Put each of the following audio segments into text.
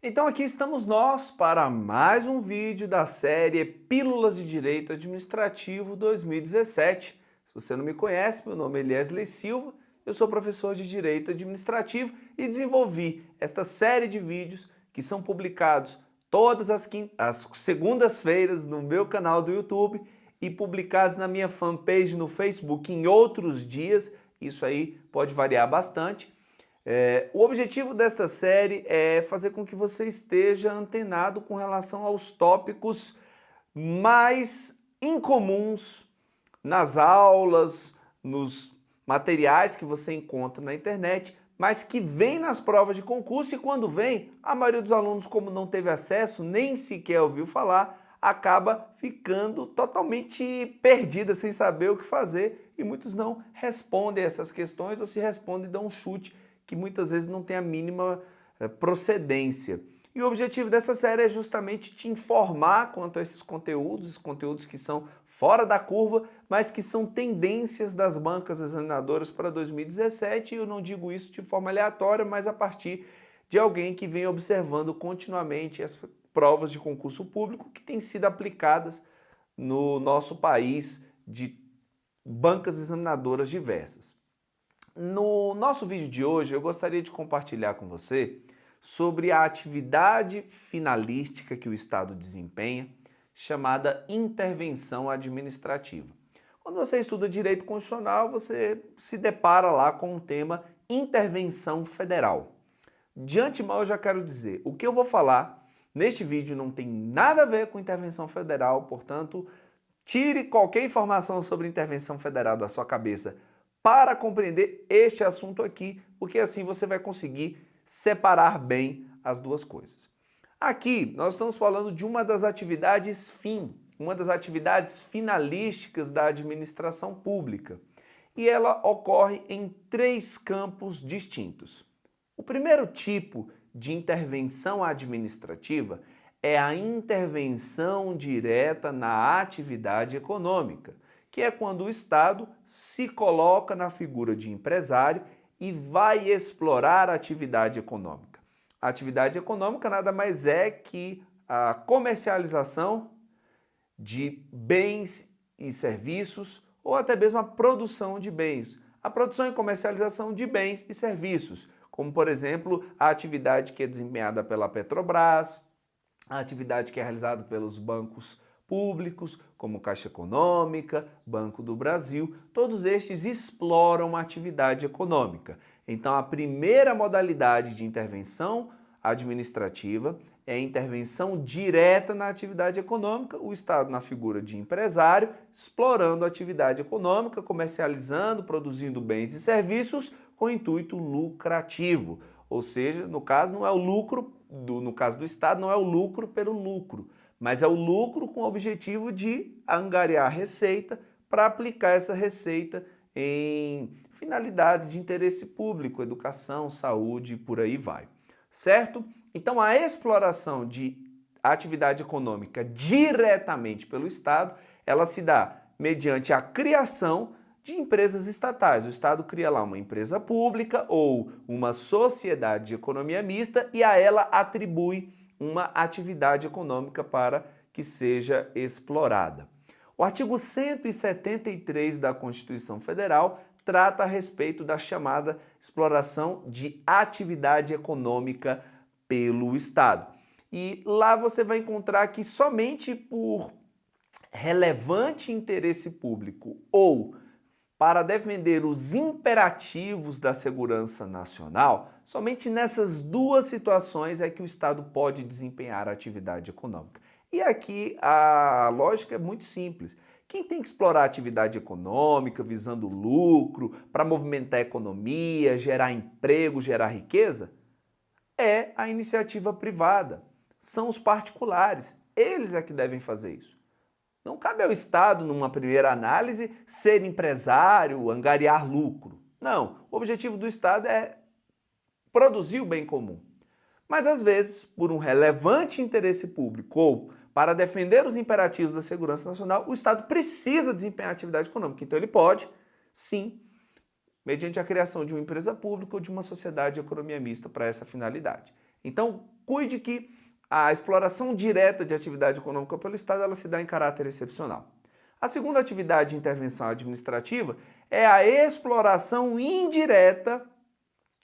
Então aqui estamos nós para mais um vídeo da série Pílulas de Direito Administrativo 2017. Se você não me conhece, meu nome é Eliesley Silva, eu sou professor de Direito Administrativo e desenvolvi esta série de vídeos que são publicados todas as segundas-feiras no meu canal do YouTube e publicados na minha fanpage no Facebook em outros dias. Isso aí pode variar bastante. O objetivo desta série é fazer com que você esteja antenado com relação aos tópicos mais incomuns nas aulas, nos materiais que você encontra na internet, mas que vem nas provas de concurso e quando vem, a maioria dos alunos, como não teve acesso, nem sequer ouviu falar, acaba ficando totalmente perdida, sem saber o que fazer e muitos não respondem essas questões ou se respondem e dão um chute que muitas vezes não tem a mínima procedência. E o objetivo dessa série é justamente te informar quanto a esses conteúdos que são fora da curva, mas que são tendências das bancas examinadoras para 2017, e eu não digo isso de forma aleatória, mas a partir de alguém que vem observando continuamente as provas de concurso público que têm sido aplicadas no nosso país de bancas examinadoras diversas. No nosso vídeo de hoje, eu gostaria de compartilhar com você sobre a atividade finalística que o Estado desempenha, chamada intervenção administrativa. Quando você estuda direito constitucional, você se depara lá com o tema intervenção federal. De antemão, eu já quero dizer, o que eu vou falar neste vídeo não tem nada a ver com intervenção federal, portanto, tire qualquer informação sobre intervenção federal da sua cabeça para compreender este assunto aqui, porque assim você vai conseguir separar bem as duas coisas. Aqui nós estamos falando de uma das atividades uma das atividades finalísticas da administração pública, e ela ocorre em três campos distintos. O primeiro tipo de intervenção administrativa é a intervenção direta na atividade econômica, que é quando o Estado se coloca na figura de empresário e vai explorar a atividade econômica. A atividade econômica nada mais é que a comercialização de bens e serviços ou até mesmo a produção de bens. A produção e comercialização de bens e serviços, como por exemplo a atividade que é desempenhada pela Petrobras, a atividade que é realizada pelos bancos públicos, como Caixa Econômica, Banco do Brasil, todos estes exploram a atividade econômica. Então, a primeira modalidade de intervenção administrativa é a intervenção direta na atividade econômica, o Estado na figura de empresário, explorando a atividade econômica, comercializando, produzindo bens e serviços com intuito lucrativo. Ou seja, no caso não é o lucro, no caso do Estado não é o lucro pelo lucro, mas é o lucro com o objetivo de angariar receita para aplicar essa receita em finalidades de interesse público, educação, saúde e por aí vai, certo? Então a exploração de atividade econômica diretamente pelo Estado, ela se dá mediante a criação de empresas estatais. O Estado cria lá uma empresa pública ou uma sociedade de economia mista e a ela atribui uma atividade econômica para que seja explorada. O artigo 173 da Constituição Federal trata a respeito da chamada exploração de atividade econômica pelo Estado. E lá você vai encontrar que somente por relevante interesse público ou para defender os imperativos da segurança nacional, somente nessas duas situações é que o Estado pode desempenhar a atividade econômica. E aqui a lógica é muito simples. Quem tem que explorar a atividade econômica visando lucro, para movimentar a economia, gerar emprego, gerar riqueza, é a iniciativa privada. São os particulares. Eles é que devem fazer isso. Não cabe ao Estado, numa primeira análise, ser empresário, angariar lucro. Não, o objetivo do Estado é produzir o bem comum. Mas às vezes, por um relevante interesse público ou para defender os imperativos da segurança nacional, o Estado precisa desempenhar atividade econômica. Então ele pode, sim, mediante a criação de uma empresa pública ou de uma sociedade de economia mista para essa finalidade. Então, cuide que a exploração direta de atividade econômica pelo Estado ela se dá em caráter excepcional. A segunda atividade de intervenção administrativa é a exploração indireta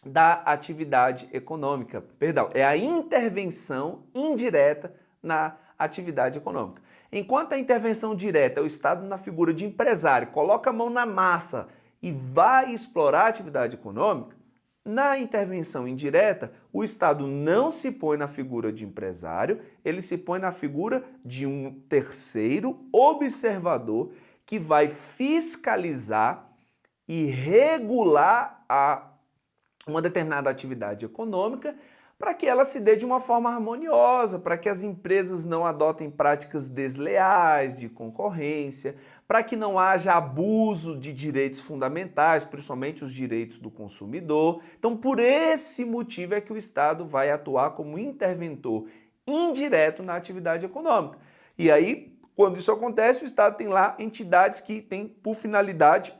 da atividade econômica. Perdão, é a intervenção indireta na atividade econômica. Enquanto a intervenção direta é o Estado na figura de empresário, coloca a mão na massa e vai explorar a atividade econômica, na intervenção indireta, o Estado não se põe na figura de empresário, ele se põe na figura de um terceiro observador que vai fiscalizar e regular uma determinada atividade econômica para que ela se dê de uma forma harmoniosa, para que as empresas não adotem práticas desleais de concorrência, para que não haja abuso de direitos fundamentais, principalmente os direitos do consumidor. Então, por esse motivo é que o Estado vai atuar como interventor indireto na atividade econômica. E aí, quando isso acontece, o Estado tem lá entidades que têm por finalidade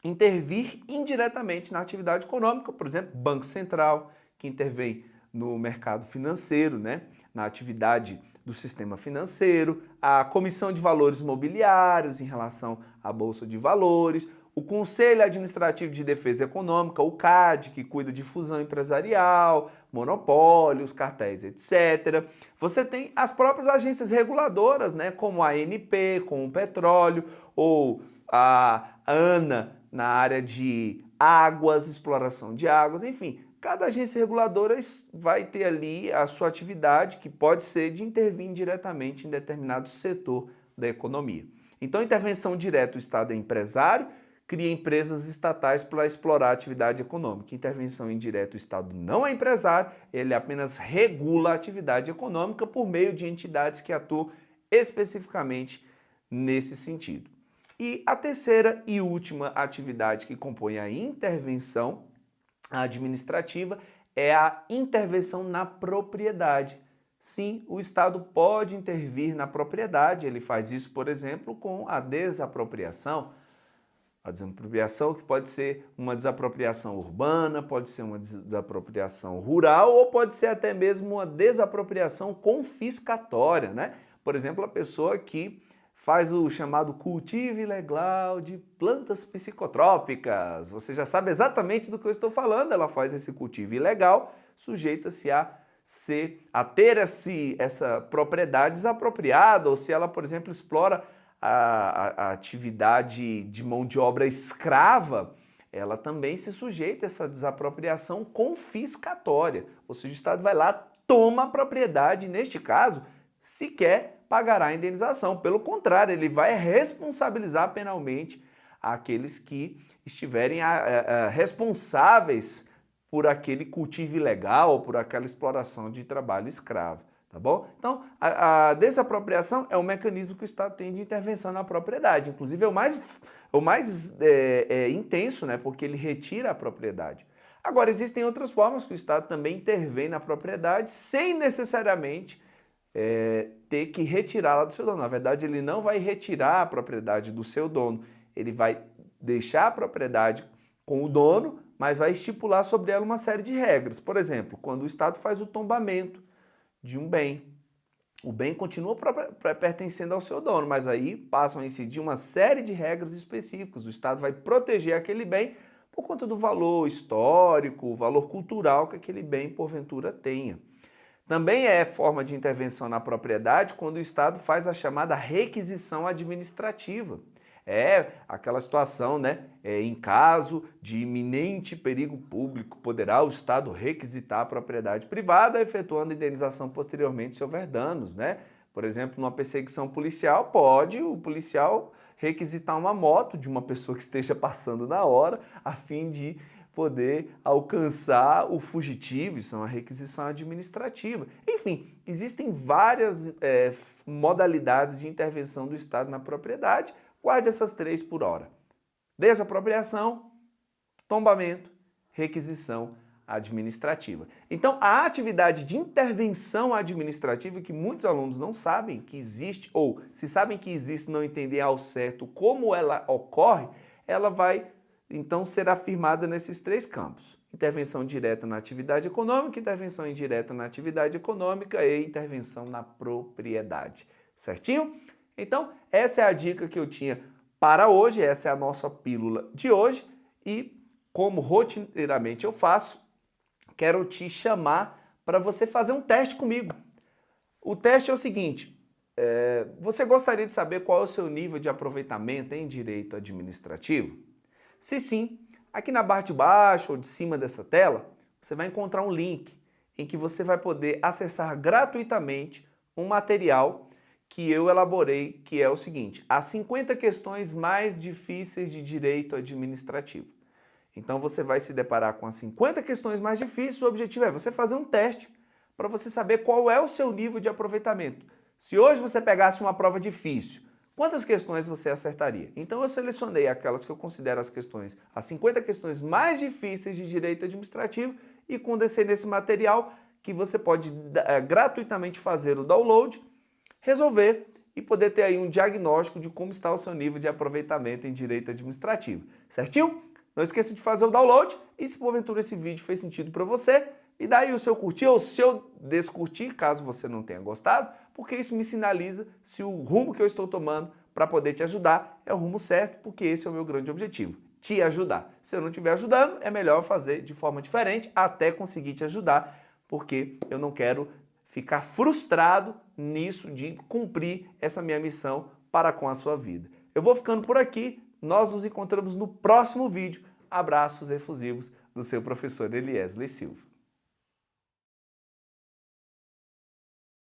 intervir indiretamente na atividade econômica, por exemplo, Banco Central, que intervém no mercado financeiro, né, na atividade do sistema financeiro, a Comissão de Valores Mobiliários em relação à Bolsa de Valores, o Conselho Administrativo de Defesa Econômica, o CAD, que cuida de fusão empresarial, monopólios, cartéis, etc. Você tem as próprias agências reguladoras, né, como a ANP, com o petróleo, ou a ANA na área de águas, exploração de águas, enfim. Cada agência reguladora vai ter ali a sua atividade, que pode ser de intervir diretamente em determinado setor da economia. Então, intervenção direta, o Estado é empresário, cria empresas estatais para explorar a atividade econômica. Intervenção indireta, o Estado não é empresário, ele apenas regula a atividade econômica por meio de entidades que atuam especificamente nesse sentido. E a terceira e última atividade que compõe a intervenção administrativa é a intervenção na propriedade. Sim, o Estado pode intervir na propriedade, ele faz isso, por exemplo, com a desapropriação. A desapropriação que pode ser uma desapropriação urbana, pode ser uma desapropriação rural ou pode ser até mesmo uma desapropriação confiscatória, né? Por exemplo, a pessoa que faz o chamado cultivo ilegal de plantas psicotrópicas. Você já sabe exatamente do que eu estou falando. Ela faz esse cultivo ilegal, sujeita-se a ter essa propriedade desapropriada, ou se ela, por exemplo, explora a atividade de mão de obra escrava, ela também se sujeita a essa desapropriação confiscatória. Ou seja, o Estado vai lá, toma a propriedade, neste caso, sequer pagará a indenização. Pelo contrário, ele vai responsabilizar penalmente aqueles que estiverem responsáveis por aquele cultivo ilegal ou por aquela exploração de trabalho escravo, tá bom? Então, a desapropriação é um mecanismo que o Estado tem de intervenção na propriedade. Inclusive, é o mais intenso, né? Porque ele retira a propriedade. Agora, existem outras formas que o Estado também intervém na propriedade sem necessariamente ter que retirá-la do seu dono. Na verdade, ele não vai retirar a propriedade do seu dono, ele vai deixar a propriedade com o dono, mas vai estipular sobre ela uma série de regras. Por exemplo, quando o Estado faz o tombamento de um bem, o bem continua pertencendo ao seu dono, mas aí passam a incidir uma série de regras específicas. O Estado vai proteger aquele bem por conta do valor histórico, o valor cultural que aquele bem, porventura, tenha. Também é forma de intervenção na propriedade quando o Estado faz a chamada requisição administrativa. É aquela situação, né? Em caso de iminente perigo público, poderá o Estado requisitar a propriedade privada, efetuando indenização posteriormente se houver danos, né? Por exemplo, numa perseguição policial, pode o policial requisitar uma moto de uma pessoa que esteja passando na hora, a fim de poder alcançar o fugitivo, isso é uma requisição administrativa. Enfim, existem várias modalidades de intervenção do Estado na propriedade. Guarde essas três por hora: desapropriação, tombamento, requisição administrativa. Então, a atividade de intervenção administrativa, que muitos alunos não sabem que existe, ou se sabem que existe, não entendem ao certo como ela ocorre, ela vai então ser afirmada nesses três campos. intervenção direta na atividade econômica, intervenção indireta na atividade econômica e intervenção na propriedade. Certinho? Então, essa é a dica que eu tinha para hoje, essa é a nossa pílula de hoje e, como rotineiramente eu faço, quero te chamar para você fazer um teste comigo. O teste é o seguinte, você gostaria de saber qual é o seu nível de aproveitamento em direito administrativo? Se sim, aqui na barra de baixo ou de cima dessa tela, você vai encontrar um link em que você vai poder acessar gratuitamente um material que eu elaborei, que é o seguinte, as 50 questões mais difíceis de direito administrativo. Então você vai se deparar com as 50 questões mais difíceis, o objetivo é você fazer um teste para você saber qual é o seu nível de aproveitamento. Se hoje você pegasse uma prova difícil, quantas questões você acertaria? Então eu selecionei aquelas que eu considero as 50 questões mais difíceis de direito administrativo e condensei nesse material que você pode gratuitamente fazer o download, resolver e poder ter aí um diagnóstico de como está o seu nível de aproveitamento em direito administrativo. Certinho? Não esqueça de fazer o download e se porventura esse vídeo fez sentido para você, me dá aí o seu curtir ou o seu descurtir, caso você não tenha gostado, porque isso me sinaliza se o rumo que eu estou tomando para poder te ajudar é o rumo certo, porque esse é o meu grande objetivo, te ajudar. Se eu não estiver ajudando, é melhor fazer de forma diferente até conseguir te ajudar, porque eu não quero ficar frustrado nisso de cumprir essa minha missão para com a sua vida. Eu vou ficando por aqui, nós nos encontramos no próximo vídeo. Abraços efusivos do seu professor Eliesley Silva.